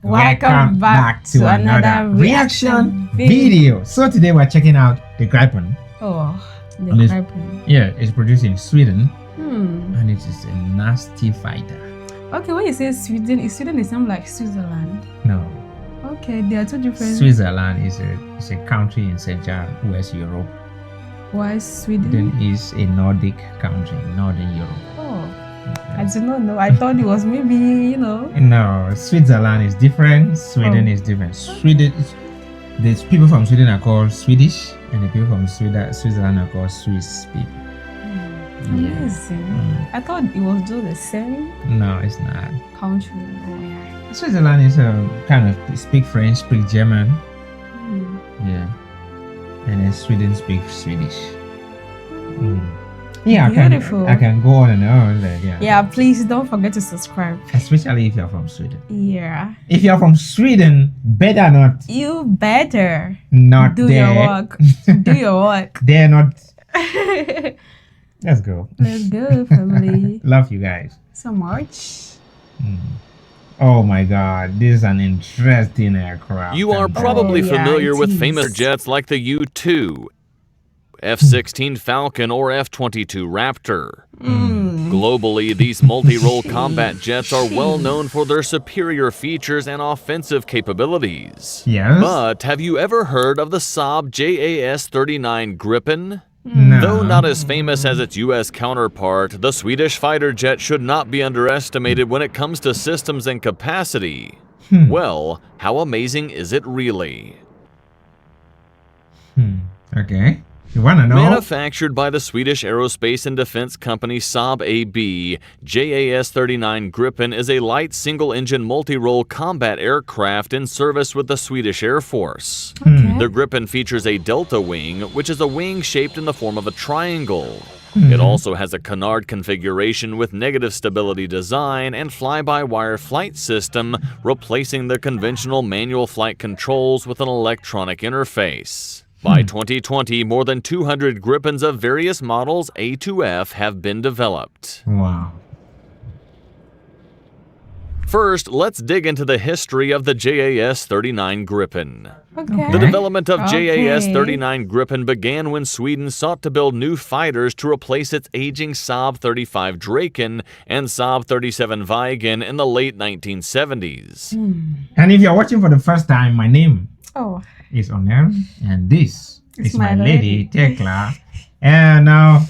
Welcome back to another reaction video. So today we're checking out the Gripen. Oh, the And Gripen. Yeah, it's produced in Sweden, Hmm. and it is a nasty fighter. Okay, when you say Sweden, is Sweden the same like Switzerland? No, Okay, they are two different. Switzerland is a country in Central West Europe. Why Sweden? Sweden is a Nordic country, Northern Europe. Oh, I did not know. I thought it was maybe, No, Switzerland is different. Sweden is different. The people from Sweden are called Swedish, and the people from Switzerland are called Swiss people. Amazing. I thought it was just the same No, it's not. country. Oh, yeah. Switzerland is kind of speak French, speak German. Yeah, and then Sweden speaks Swedish. Yeah, Beautiful. I can go on and on. Yeah, please don't forget to subscribe. Especially if you're from Sweden. Yeah. If you're from Sweden, better not. You better Not do there. your work. Do your work. They're not. Let's go. Let's go, family. Love you guys So much. Oh my God, this is an interesting aircraft. You are probably familiar with famous jets like the U-2, F-16 Falcon, or F-22 Raptor. Globally, these multi-role combat jets are well known for their superior features and offensive capabilities. Yes. But have you ever heard of the Saab JAS-39 Gripen? No. Though not as famous as its U.S. counterpart, the Swedish fighter jet should not be underestimated when it comes to systems and capacity. Well, how amazing is it really? Okay. You wanna know? Manufactured by the Swedish aerospace and defense company Saab AB, JAS-39 Gripen is a light single-engine multi-role combat aircraft in service with the Swedish Air Force. The Gripen features a delta wing, which is a wing shaped in the form of a triangle. It also has a canard configuration with negative stability design and fly-by-wire flight system, replacing the conventional manual flight controls with an electronic interface. By 2020, more than 200 Gripens of various models A to F have been developed. Wow. First, let's dig into the history of the JAS-39 Gripen. Okay. The development of JAS-39 Gripen began when Sweden sought to build new fighters to replace its aging Saab 35 Draken and Saab 37 Viggen in the late 1970s. And if you're watching for the first time, my name is Onel, and this is my lady Tekla. And now,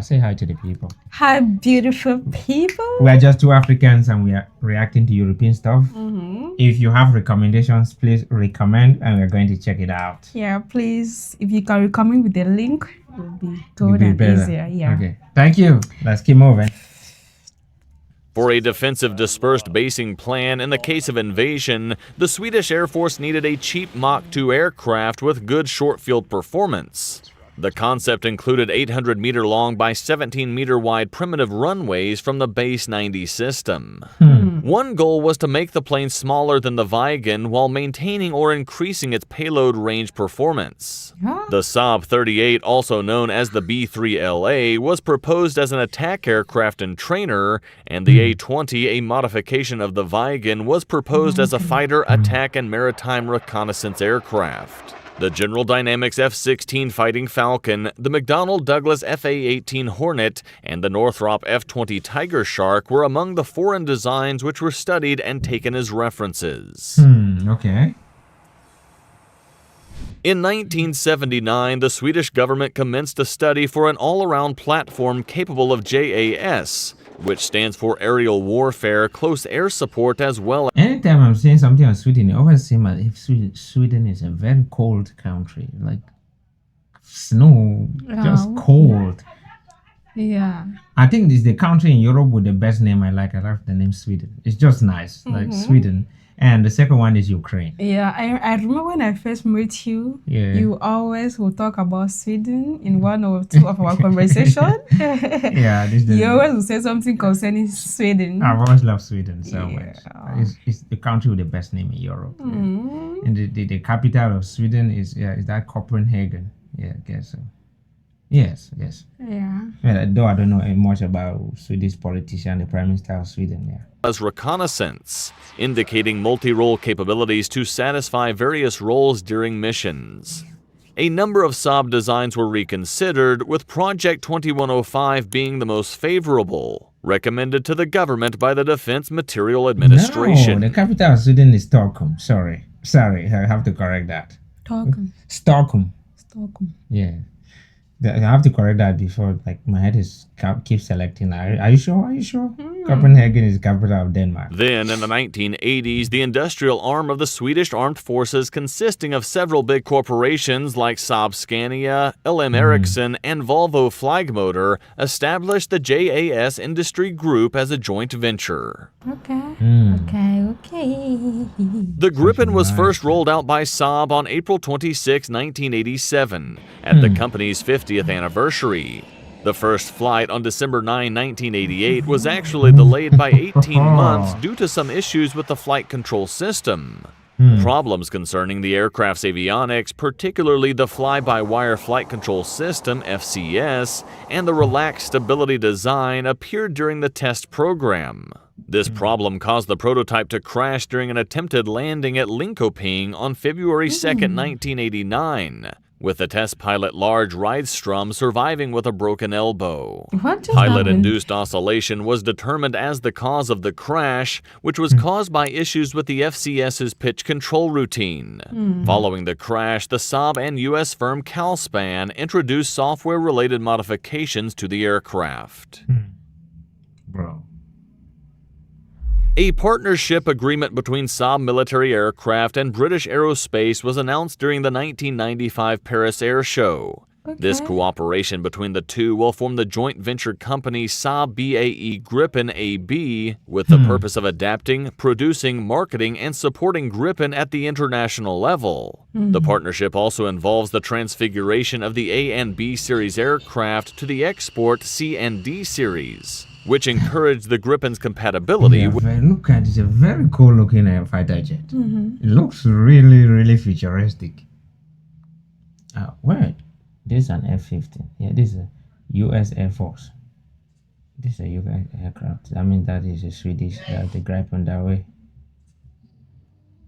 say hi to the people. Hi, beautiful people. We are just two Africans, and we are reacting to European stuff. If you have recommendations, please recommend, and we're going to check it out. Yeah, please. If you can recommend with the link, it will be good and easier. Yeah. Okay. Thank you. Let's keep moving. For a defensive dispersed basing plan in the case of invasion, the Swedish Air Force needed a cheap Mach 2 aircraft with good short-field performance. The concept included 800-meter-long by 17-meter-wide primitive runways from the Base 90 system. One goal was to make the plane smaller than the Viggen while maintaining or increasing its payload range performance. The Saab 38, also known as the B-3LA, was proposed as an attack aircraft and trainer, and the A-20, a modification of the Viggen, was proposed as a fighter, attack, and maritime reconnaissance aircraft. The General Dynamics F-16 Fighting Falcon, the McDonnell Douglas FA-18 Hornet, and the Northrop F-20 Tiger Shark were among the foreign designs which were studied and taken as references. Okay. In 1979, the Swedish government commenced a study for an all-around platform capable of JAS, which stands for Aerial Warfare, Close Air Support, as well. Anytime I'm saying something on Sweden, it always seems as if Sweden is a very cold country. Like snow, just cold. Yeah. I think it's the country in Europe with the best name I like. I love the name Sweden. It's just nice, like Sweden. And the second one is Ukraine. Yeah, I remember when I first met you, you always will talk about Sweden in one or two of our conversations. You always will say something concerning Sweden. I've always loved Sweden so much. It's the country with the best name in Europe. And the capital of Sweden is that Copenhagen. Yeah, I guess so. Yes, yes. Yeah. Though I don't know much about Swedish politician, the Prime Minister of Sweden, yeah. As reconnaissance, indicating multi-role capabilities to satisfy various roles during missions. A number of Saab designs were reconsidered, with Project 2105 being the most favorable, recommended to the government by the Defense Material Administration. No, the capital of Sweden is Stockholm. Sorry, I have to correct that. Stockholm. Yeah. I have to correct that before, like, my head keeps selecting. Are you sure? Copenhagen is the capital of Denmark. Then, in the 1980s, the industrial arm of the Swedish Armed Forces, consisting of several big corporations like Saab Scania, LM Ericsson, and Volvo Flygmotor, established the JAS Industry Group as a joint venture. Okay. The Gripen was first rolled out by Saab on April 26, 1987, at the company's 50th anniversary. The first flight on December 9, 1988 was actually delayed by 18 months due to some issues with the flight control system. Problems concerning the aircraft's avionics, particularly the fly-by-wire flight control system, FCS, and the relaxed stability design appeared during the test program. This problem caused the prototype to crash during an attempted landing at Linkoping on February 2, 1989. With the test pilot Lars Rydström surviving with a broken elbow. Pilot-induced oscillation was determined as the cause of the crash, which was caused by issues with the FCS's pitch control routine. Following the crash, the Saab and U.S. firm Calspan introduced software-related modifications to the aircraft. Bro. A partnership agreement between Saab Military Aircraft and British Aerospace was announced during the 1995 Paris Air Show. This cooperation between the two will form the joint venture company Saab BAE Gripen AB, with the purpose of adapting, producing, marketing, and supporting Gripen at the international level. The partnership also involves the transfiguration of the A and B series aircraft to the export C and D series, which encouraged the Gripen's compatibility with... Look at it, it's a very cool looking fighter jet. It looks really, really futuristic. Wait, this is an F-15. Yeah, this is a U.S. Air Force. This is a U.S. aircraft. I mean, that is a Swedish, the Gripen that way.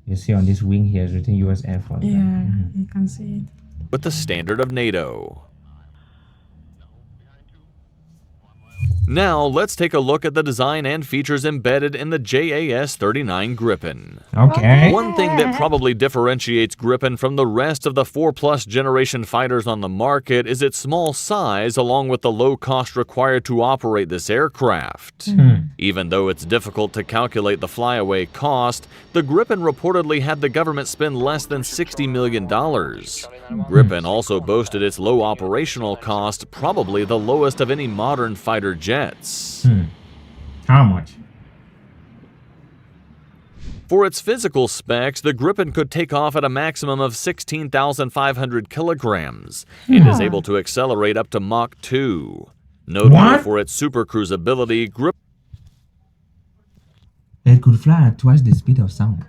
You see on this wing here is written U.S. Air Force. Yeah, you can see it. With the standard of NATO. Now, let's take a look at the design and features embedded in the JAS-39 Gripen. Okay. One thing that probably differentiates Gripen from the rest of the 4+ generation fighters on the market is its small size, along with the low cost required to operate this aircraft. Even though it's difficult to calculate the flyaway cost, the Gripen reportedly had the government spend less than $60 million. Gripen also boasted its low operational cost, probably the lowest of any modern fighter jets. How much? For its physical specs, the Gripen could take off at a maximum of 16,500 kilograms and is able to accelerate up to Mach 2. Notable for its supercruisability, It could fly at twice the speed of sound.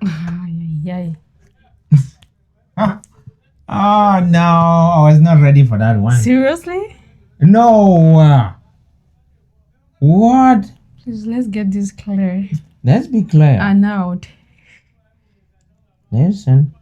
Oh no, I was not ready for that one. Seriously? No. What? Please, let's get this clear. Let's be clear. And out. Listen.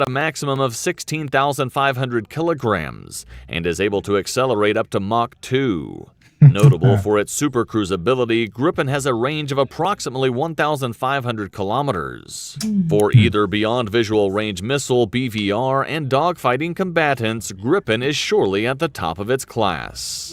A maximum of 16,500 kilograms and is able to accelerate up to Mach 2. Notable for its supercruisability, Gripen has a range of approximately 1,500 kilometers. For either Beyond Visual Range Missile, BVR, and dogfighting combatants, Gripen is surely at the top of its class.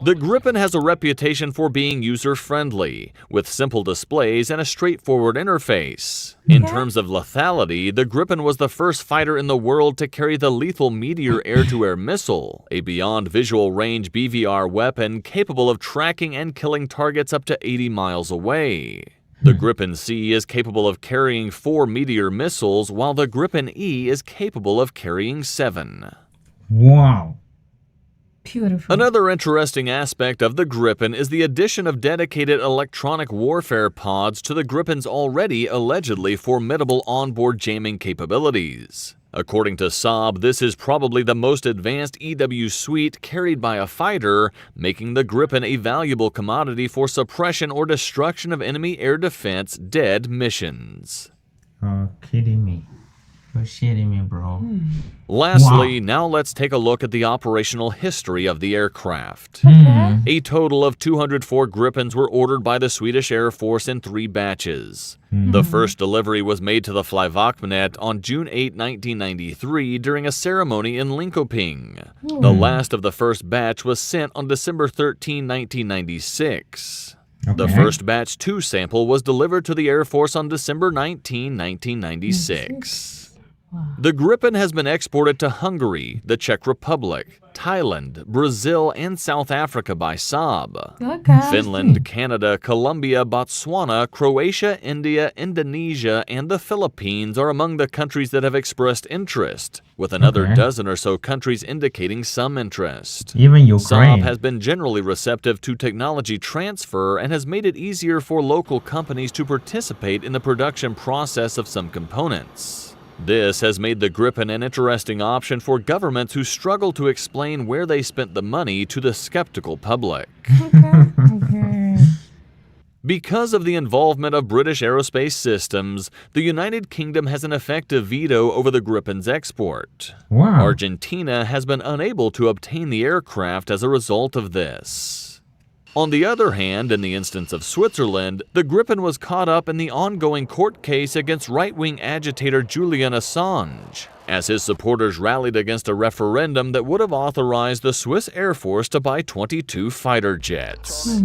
The Gripen has a reputation for being user-friendly, with simple displays and a straightforward interface. In terms of lethality, the Gripen was the first fighter in the world to carry the lethal Meteor air-to-air missile, a Beyond Visual Range BVR weapon capable of tracking and killing targets up to 80 miles away. The Gripen C is capable of carrying 4 Meteor missiles, while the Gripen E is capable of carrying 7. Wow. Beautiful. Another interesting aspect of the Gripen is the addition of dedicated electronic warfare pods to the Gripen's already allegedly formidable onboard jamming capabilities. According to Saab, this is probably the most advanced EW suite carried by a fighter, making the Gripen a valuable commodity for suppression or destruction of enemy air defense dead missions. Oh, kidding me. You're shitting me, bro. Lastly, now let's take a look at the operational history of the aircraft. A total of 204 Gripens were ordered by the Swedish Air Force in 3 batches. The first delivery was made to the Flygvapnet on June 8, 1993 during a ceremony in Linköping. The last of the first batch was sent on December 13, 1996. The first batch 2 sample was delivered to the Air Force on December 19, 1996. The Gripen has been exported to Hungary, the Czech Republic, Thailand, Brazil, and South Africa by Saab. Finland, Canada, Colombia, Botswana, Croatia, India, Indonesia, and the Philippines are among the countries that have expressed interest, with another dozen or so countries indicating some interest. Even Ukraine. Saab has been generally receptive to technology transfer and has made it easier for local companies to participate in the production process of some components. This has made the Gripen an interesting option for governments who struggle to explain where they spent the money to the skeptical public. Because of the involvement of British Aerospace Systems, the United Kingdom has an effective veto over the Gripen's export. Argentina has been unable to obtain the aircraft as a result of this. On the other hand, in the instance of Switzerland, the Gripen was caught up in the ongoing court case against right-wing agitator Julian Assange, as his supporters rallied against a referendum that would have authorized the Swiss Air Force to buy 22 fighter jets.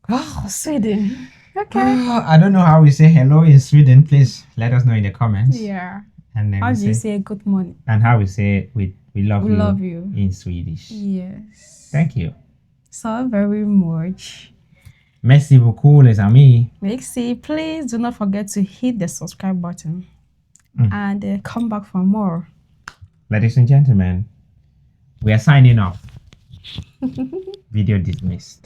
Oh, Sweden. Okay. I don't know how we say hello in Sweden. Please let us know in the comments. Yeah. And then how do you say good morning? And how we say we love you in Swedish. Yes. Thank you so very much. Merci beaucoup, les amis. Merci. Please do not forget to hit the subscribe button and come back for more. Ladies and gentlemen, we are signing off. Video dismissed.